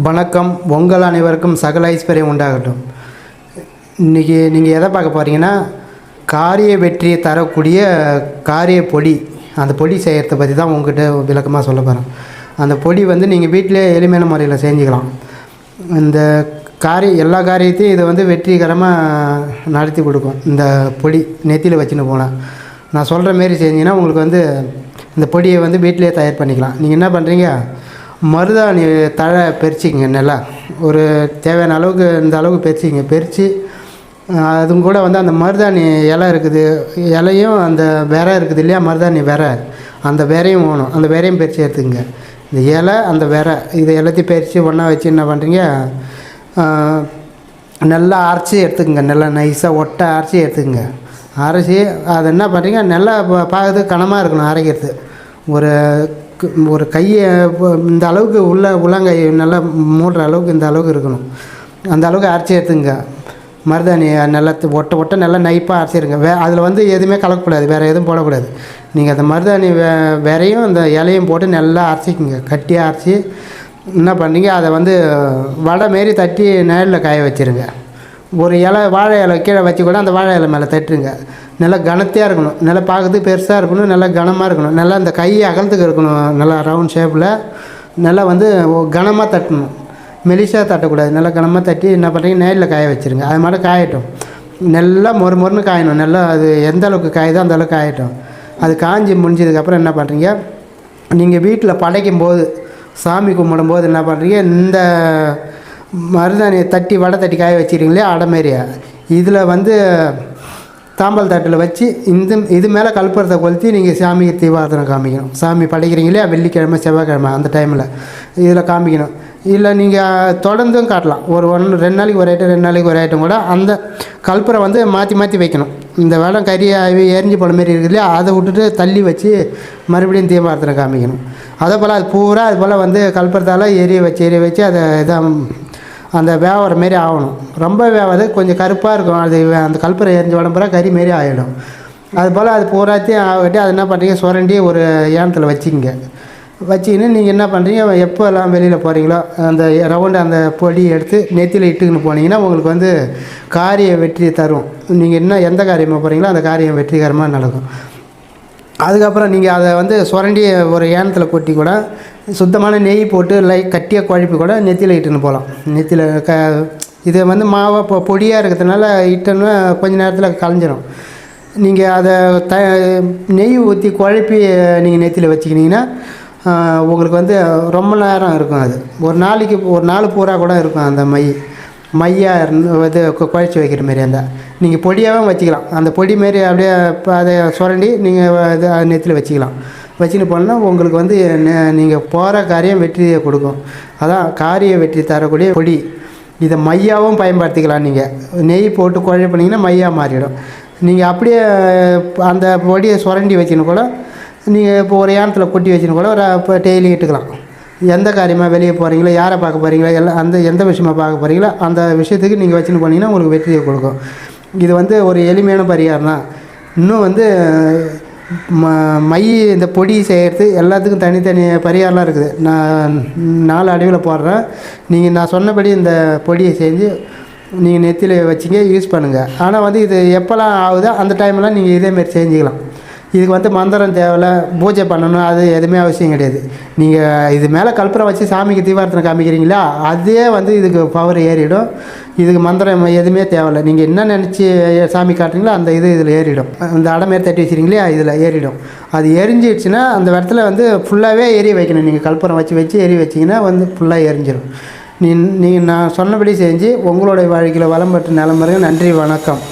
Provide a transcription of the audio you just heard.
வணக்கம். உங்கள் அனைவருக்கும் சகல ஐஸ்வர்யம் உண்டாகட்டும். இன்றைக்கி நீங்கள் எதை பார்க்க போகிறீங்கன்னா, காரிய வெற்றியை தரக்கூடிய காரிய பொடி. அந்த பொடி செய்கிறத பற்றி தான் உங்கள்கிட்ட விளக்கமாக சொல்ல போகிறேன். அந்த பொடி நீங்கள் வீட்டிலே எளிமையான முறையில் செஞ்சுக்கலாம். இந்த எல்லா காரியத்தையும் இது வெற்றிகரமாக நடத்தி கொடுக்கும். இந்த பொடி நெத்தியில் வச்சுன்னு போனால் நான் சொல்கிற மாரி செஞ்சிங்கன்னா உங்களுக்கு இந்த பொடியை வீட்டிலே தயார் பண்ணிக்கலாம். நீங்கள் என்ன பண்ணுறீங்க, மருதாணி தழை பறிச்சிக்கங்க. நல்லா ஒரு தேவையான அளவுக்கு இந்த அளவுக்கு பறித்து அதுவும் கூட அந்த மருதாணி இலை இருக்குது, இலையும் அந்த விரை இருக்குது இல்லையா, மருதாணி விரை, அந்த விரையும் வேணும். அந்த விரையும் பறித்து எடுத்துக்கங்க. இந்த இலை அந்த விரை இது எல்லாத்தையும் பறித்து ஒன்றா வச்சு என்ன பண்ணுறீங்க, நல்லா அரைச்சி எடுத்துக்கங்க. நல்லா நைஸாக ஒட்டை அரைச்சி எடுத்துக்கங்க. அரைச்சி அதை என்ன பண்ணுறீங்க, நல்லா பார்க்குறது கனமாக இருக்கணும். அரைக்கிறது ஒரு கையை இந்த அளவுக்கு உள்ளங்கை நல்லா மூடுற அளவுக்கு இந்த அளவுக்கு இருக்கணும். அந்த அளவுக்கு அரைச்சி எடுத்துங்க. மருதாணி நல்லா ஒட்டை நல்லா நைப்பாக அரைச்சிருங்க. அதில் எதுவுமே கலக்கக்கூடாது, வேறு எதுவும் போடக்கூடாது. நீங்கள் அந்த மருதாணி விரையும் அந்த இலையும் போட்டு நல்லா அரைச்சிக்குங்க. கட்டியாக அரைச்சி என்ன பண்ணுறீங்க, அதை வடை மாரி தட்டி நேரில் காய வச்சுருங்க. ஒரு வாழை இலை கீழே வச்சு கூட அந்த வாழை இலை மேலே தட்டுருங்க. நல்லா கனத்தையாக இருக்கணும், நல்லா பார்க்குறதுக்கு பெருசாக இருக்கணும், நல்லா கனமாக இருக்கணும், நல்லா அந்த கையை அகலத்துக்கு இருக்கணும், நல்லா ரவுண்ட் ஷேப்பில் நல்லா கனமாக தட்டணும், மெலிசாக தட்டக்கூடாது. நல்லா கனமாக தட்டி என்ன பண்ணுறீங்க, நேரில் காய வச்சுருங்க. அது மாதிரி காயட்டும், நல்லா மொறுன்னு காயணும். நல்லா அது எந்த அளவுக்கு காயுதோ அந்த அளவுக்கு காயட்டும். அது காஞ்சி முடிஞ்சதுக்கப்புறம் என்ன பண்ணுறீங்க, நீங்கள் வீட்டில் படைக்கும் போது சாமி கும்பிடும்போது என்ன பண்ணுறீங்க, இந்த மருதாணியை தட்டி வடை தட்டி காய வச்சுக்கிறீங்களே அடை மாரியா, இதில் தாம்பல் தட்டில் வச்சு இது மேலே கற்பூரத்தை கொளுத்தி நீங்கள் சாமிக்கு தீபாரதனை காமிக்கணும். சாமி படைக்கிறீங்களே வெள்ளிக்கிழமை செவ்வாய்க்கிழமை அந்த டைமில் இதில் காமிக்கணும். இல்லை நீங்கள் தொடர்ந்தும் காட்டலாம். ரெண்டு நாளைக்கு ஒரு ஐட்டம், 2 நாளைக்கு ஒரு ஐட்டம் கூட அந்த கற்பூரம் மாற்றி மாற்றி வைக்கணும். இந்த வேலை கறி எரிஞ்சு போன மாரி இருக்குது இல்லையா, அதை விட்டுட்டு தள்ளி வச்சு மறுபடியும் தீபாரதனை காமிக்கணும். அதே போல் அது பூரா அது போல் கற்பூரத்தால் எரிய வச்சு அதை அந்த வேவற மாரி ஆகணும். ரொம்ப வேவாது, கொஞ்சம் கருப்பாக இருக்கும். அது அந்த கற்பூரம் எரிஞ்ச உடம்புற கறி மாரி ஆகிடும். அதுபோல் அது பூராத்தையும் ஆகிட்டு அதை என்ன பண்ணுறீங்க, சுரண்டி ஒரு ஏனத்தில் வச்சுக்கிங்க. வச்சிக்கின்னு நீங்கள் என்ன பண்ணுறீங்க, எப்போல்லாம் வெளியில் போகிறீங்களோ அந்த ரவுண்டு அந்த பொடி எடுத்து நெத்தியில் இட்டுக்குன்னு போனீங்கன்னா உங்களுக்கு காரிய வெற்றி தரும். நீங்கள் எந்த காரியமாக போகிறீங்களோ அந்த காரியம் வெற்றிகரமாக நடக்கும். அதுக்கப்புறம் நீங்கள் அதை சுரண்டி ஒரு ஏனத்தில் கொட்டி கூட சுத்தமான நெய் போட்டு கட்டியாக குழப்பி கூட நெத்தியில் இட்டுன்னு போகலாம். நெத்தியில் இது மாவை பொடியாக இருக்கிறதுனால இட்டுன்னு கொஞ்சம் நேரத்தில் கலைஞ்சிடும். நீங்கள் அதை நெய் ஊற்றி குழப்பி நீங்கள் நெத்தியில் வச்சுக்கினீங்கன்னா உங்களுக்கு ரொம்ப நேரம் இருக்கும். அது ஒரு நாள் பூரா கூட இருக்கும். அந்த மையாக குழச்சி வைக்கிற மாரி நீங்கள் பொடியாகவும் வச்சுக்கலாம். அந்த பொடி மாரி அப்படியே அதை சுரண்டி நீங்கள் நெத்தியில் வச்சுக்கலாம். வச்சுன்னு போனால் உங்களுக்கு நீங்கள் போகிற காரியம் வெற்றியை கொடுக்கும். அதான் காரிய வெற்றி தரக்கூடிய பொடி. இதை மையாவும் பயன்படுத்திக்கலாம். நீங்கள் நெய் போட்டு குழப்பினீங்கன்னா மையாக மாறிடும். நீங்கள் அப்படியே அந்த பொடியை சுரண்டி வச்சுன்னு கூட நீங்கள் இப்போ ஒரு ஏனத்தில் கொட்டி வச்சுன்னு கூட இப்போ டெய்லி இட்டுக்கலாம். எந்த காரியமாக வெளியே போகிறீங்களோ, யாரை பார்க்க போகிறீங்களோ, எல்லாம் எந்த விஷயமாக பார்க்க போகிறீங்களோ அந்த விஷயத்துக்கு நீங்கள் வச்சுன்னு போனீங்கன்னா உங்களுக்கு வெற்றியை கொடுக்கும். இது ஒரு எளிமையான பரிகாரம் தான். இன்னும் இந்த பொடி செய்கிறது எல்லாத்துக்கும் தனித்தனி பரிகாரம்லாம் இருக்குது. நான் 4 அடிவில் போடுறேன். நான் சொன்னபடி இந்த பொடியை செஞ்சு நீங்கள் நெத்தியில் வச்சிங்க, யூஸ் பண்ணுங்கள். ஆனால் இது எப்போல்லாம் ஆகுதோ அந்த டைம்லாம் நீங்கள் இதேமாரி செஞ்சுக்கலாம். இதுக்கு மந்திரம் தேவையில்லை, பூஜை பண்ணணும், அது எதுவுமே அவசியம் கிடையாது. நீங்கள் இது மேலே கற்பூரம் வச்சு சாமிக்கு தீபாரதனை காமிக்கிறீங்களா, அதே இதுக்கு பவர் ஏறிடும். இதுக்கு மந்திரம் எதுவுமே தேவையில்லை. நீங்கள் என்ன நினச்சி சாமி காட்டுறீங்களோ அந்த இதில் ஏறிடும். அந்த அடை தட்டி வச்சுருங்களே இதில் ஏறிடும். அது எரிஞ்சிடுச்சுன்னா அந்த இடத்துல ஃபுல்லாகவே எரிய வைக்கணும். நீங்கள் கற்பூரம் வச்சு எரிய வச்சிங்கன்னா ஃபுல்லாக எரிஞ்சிடும். நீங்கள் நான் சொன்னபடி செஞ்சு உங்களுடைய வாழ்க்கையில் வளம் பெற்று நலம் பெறுங்க. நன்றி, வணக்கம்.